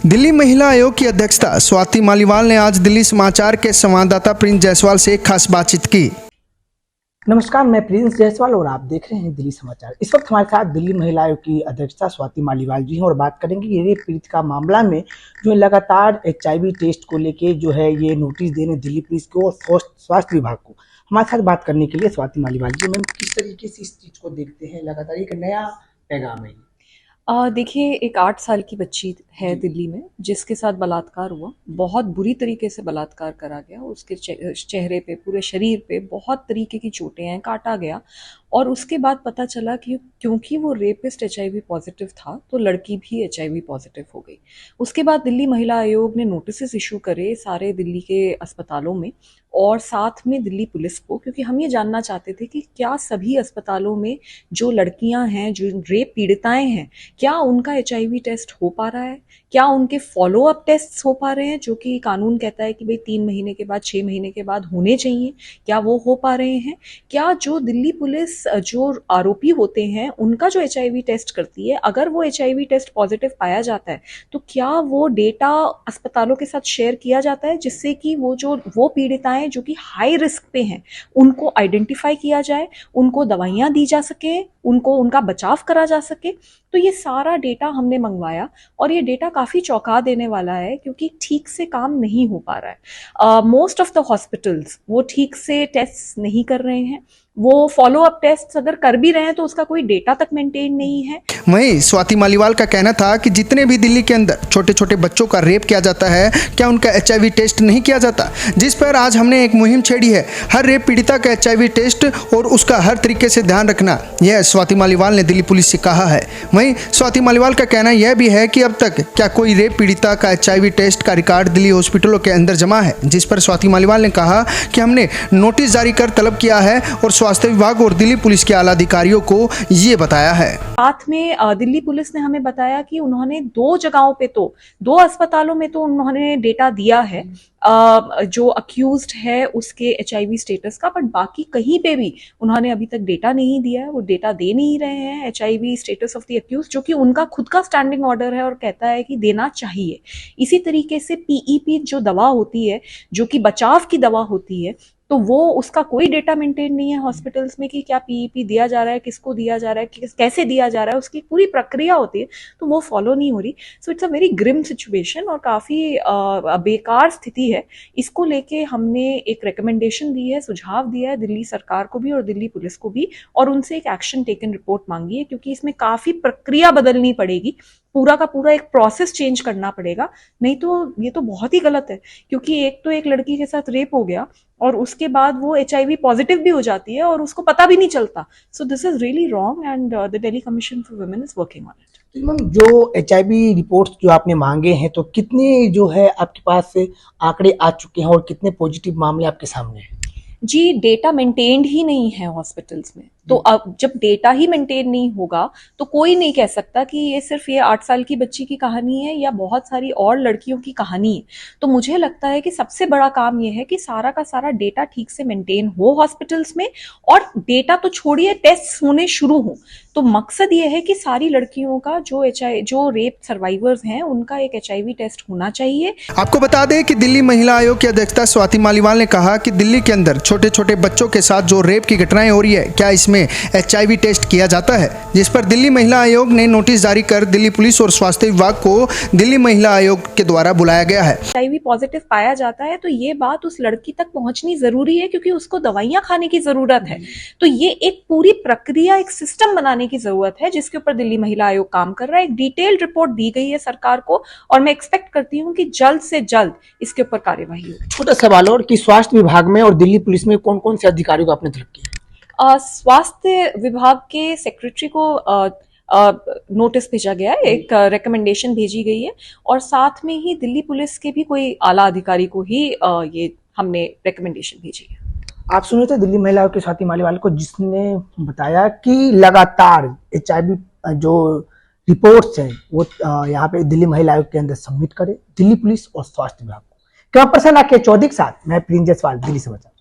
दिल्ली महिला आयोग की अध्यक्षता स्वाति मालीवाल ने आज दिल्ली समाचार के संवाददाता प्रिंस जायसवाल से एक खास बातचीत की। नमस्कार, मैं प्रिंस जायसवाल और आप देख रहे हैं दिल्ली समाचार। इस वक्त हमारे साथ दिल्ली महिला आयोग की अध्यक्षता स्वाति मालीवाल जी हैं और बात करेंगे ये रेप पीड़ित का मामला में जो लगातार HIV टेस्ट को लेके जो है ये नोटिस देने दिल्ली पुलिस को और स्वास्थ्य विभाग को। हमारे साथ बात करने के लिए स्वाति मालीवाल जी। मैम, किस तरीके से इस चीज को देखते हैं? लगातार एक नया पैगाम है। देखिए, एक 8 साल की बच्ची है दिल्ली में जिसके साथ बलात्कार हुआ। बहुत बुरी तरीके से बलात्कार करा गया। उसके चेहरे पे, पूरे शरीर पे बहुत तरीके की चोटें हैं, काटा गया। और उसके बाद पता चला कि क्योंकि वो रेपिस्ट HIV पॉजिटिव था तो लड़की भी HIV पॉजिटिव हो गई। उसके बाद दिल्ली महिला आयोग ने नोटिस इशू करे सारे दिल्ली के अस्पतालों में और साथ में दिल्ली पुलिस को, क्योंकि हम ये जानना चाहते थे कि क्या सभी अस्पतालों में जो लड़कियां हैं, जो रेप पीड़िताएं हैं, क्या उनका HIV टेस्ट हो पा रहा है? क्या उनके फॉलो अप टेस्ट हो पा रहे हैं, जो कि कानून कहता है कि भाई 3 महीने के बाद, 6 महीने के बाद होने चाहिए? क्या वो हो पा रहे हैं? क्या जो दिल्ली पुलिस जो आरोपी होते हैं उनका जो HIV टेस्ट करती है, अगर वो HIV टेस्ट पॉजिटिव पाया जाता है तो क्या वो डेटा अस्पतालों के साथ शेयर किया जाता है, जिससे कि वो पीड़िताएं जो कि हाई रिस्क पे हैं उनको आइडेंटिफाई किया जाए, उनको दवाइयां दी जा सके, उनको उनका बचाव करा जा सके? तो ये सारा डेटा हमने मंगवाया और ये डेटा काफ़ी चौंका देने वाला है, क्योंकि ठीक से काम नहीं हो पा रहा है। मोस्ट ऑफ द हॉस्पिटल्स वो ठीक से टेस्ट नहीं कर रहे हैं। वो फॉलो अप टेस्ट अगर कर भी रहे हैं तो उसका कोई डेटा तक मेंटेन नहीं है। वहीं स्वाति मालीवाल का कहना था कि जितने भी दिल्ली के अंदर छोटे छोटे बच्चों का रेप किया जाता है, क्या उनका HIV टेस्ट नहीं किया जाता? जिस पर आज हमने एक मुहिम छेड़ी है, हर रेप पीड़िता का HIV टेस्ट और उसका हर तरीके से ध्यान रखना। यह स्वाति मालीवाल ने दिल्ली पुलिस से कहा है। वहीं स्वाति मालीवाल का कहना यह भी है कि अब तक क्या कोई रेप पीड़िता का HIV टेस्ट का रिकॉर्ड दिल्ली हॉस्पिटलों के अंदर जमा है, जिस पर स्वाति मालीवाल ने कहा कि हमने नोटिस जारी कर तलब किया है और स्वास्थ्य विभाग और दिल्ली पुलिस के आला अधिकारियों को ये बताया है। साथ में दिल्ली पुलिस ने हमें बताया कि उन्होंने 2 जगहों पे, तो 2 अस्पतालों में तो उन्होंने डेटा दिया है जो अक्यूज्ड है उसके HIV स्टेटस का, बट बाकी कहीं पे भी उन्होंने अभी तक डेटा नहीं दिया है। वो डेटा दे नहीं रहे हैं HIV status of the accused, जो कि उनका खुद का स्टैंडिंग ऑर्डर है और कहता है कि देना चाहिए। इसी तरीके से PEP जो दवा होती है, जो कि बचाव की दवा होती है, तो वो उसका कोई डेटा मेंटेन नहीं है हॉस्पिटल्स में कि क्या PEP दिया जा रहा है, किसको दिया जा रहा है, कैसे दिया जा रहा है, उसकी पूरी प्रक्रिया होती है, तो वो फॉलो नहीं हो रही। So it's a very grim situation और काफ़ी बेकार स्थिति है। इसको लेके हमने एक रिकमेंडेशन दी है, सुझाव दिया है दिल्ली सरकार को भी और दिल्ली पुलिस को भी, और उनसे एक एक्शन टेकन रिपोर्ट मांगी है, क्योंकि इसमें काफ़ी प्रक्रिया बदलनी पड़ेगी, पूरा का पूरा एक प्रोसेस चेंज करना पड़ेगा। नहीं तो ये तो बहुत ही गलत है, क्योंकि एक लड़की के साथ रेप हो गया और उसके बाद वो HIV पॉजिटिव भी हो जाती है और उसको पता भी नहीं चलता। So this is really wrong and the Delhi commission for women is working on it. Ma'am, जो HIV रिपोर्ट्स जो आपने मांगे हैं, तो कितने जो है आपके पास से आंकड़े आ चुके हैं और कितने पॉजिटिव मामले आपके सामने हैं? जी, डेटा मेंटेन्ड ही नहीं है हॉस्पिटल्स में। तो अब जब डेटा ही मेंटेन नहीं होगा तो कोई नहीं कह सकता कि ये सिर्फ ये 8 साल की बच्ची की कहानी है या बहुत सारी और लड़कियों की कहानी है। तो मुझे लगता है कि सबसे बड़ा काम ये है कि सारा का सारा डेटा ठीक से मेंटेन हो हॉस्पिटल्स में, और डेटा तो छोड़िए, टेस्ट होने शुरू हो। तो मकसद ये है कि सारी लड़कियों का जो रेप सर्वाइवर्स हैं उनका एक HIV टेस्ट होना चाहिए। आपको बता दें कि दिल्ली महिला आयोग की अध्यक्षता स्वाति मालीवाल ने कहा कि दिल्ली के अंदर छोटे छोटे बच्चों के साथ जो रेप की घटनाएं हो रही है, क्या इसमें HIV टेस्ट किया जाता है? जिस पर दिल्ली महिला आयोग ने नोटिस जारी कर दिल्ली पुलिस और स्वास्थ्य विभाग को दिल्ली महिला आयोग के द्वारा बुलाया गया है। HIV पॉजिटिव पाया जाता है तो ये बात उस लड़की तक पहुंचनी जरूरी है, क्योंकि उसको दवाइयां खाने की जरूरत है। तो ये एक पूरी प्रक्रिया, एक सिस्टम बनाने की जरूरत है, जिसके ऊपर दिल्ली महिला आयोग काम कर रहा है। एक डिटेल्ड रिपोर्ट दी गई है सरकार को और मैं एक्सपेक्ट करती हूँ कि जल्द से जल्द इसके ऊपर कार्यवाही हो। छोटा सवाल और कि स्वास्थ्य विभाग में और दिल्ली पुलिस में कौन कौन से अधिकारियों को आपने तलब किया? स्वास्थ्य विभाग के सेक्रेटरी को नोटिस भेजा गया है, एक रिकमेंडेशन भेजी गई है, और साथ में ही दिल्ली पुलिस के भी कोई आला अधिकारी को ही ये हमने रिकमेंडेशन भेजी है। आप सुने थे दिल्ली महिला आयोग की स्वाति मालीवाल को, जिसने बताया कि लगातार HIV जो रिपोर्ट्स हैं वो यहाँ पे दिल्ली महिला आयोग के अंदर सबमिट करे दिल्ली पुलिस और स्वास्थ्य विभाग को। कैमरा पर्सन आके चौधरी के साथ मैं प्रिंस जायसवाल, दिल्ली समाचार।